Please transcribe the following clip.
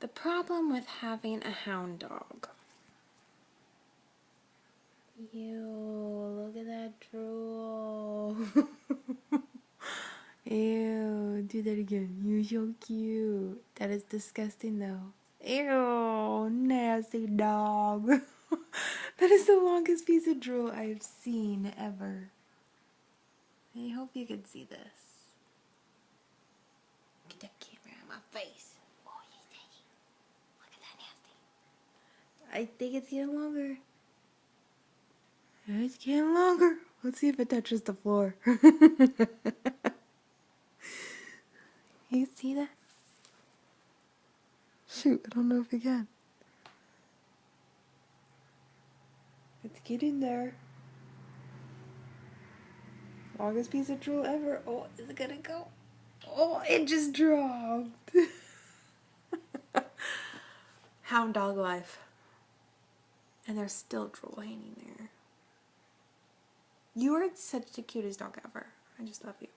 The problem with having a hound dog. Ew, look at that drool. Ew, do that again. You're so cute. That is disgusting though. Ew, nasty dog. That is the longest piece of drool I've seen ever. I hope you can see this. Get that camera on my face. Oh, he's taking. Look at that nasty. I think it's getting longer. It's getting longer. Let's see if it touches the floor. You see that? Shoot, I don't know if you can. It's getting there. Longest piece of drool ever. Oh, is it gonna go? Oh, it just dropped. Hound dog life. And there's still drool hanging there. You are such the cutest dog ever. I just love you.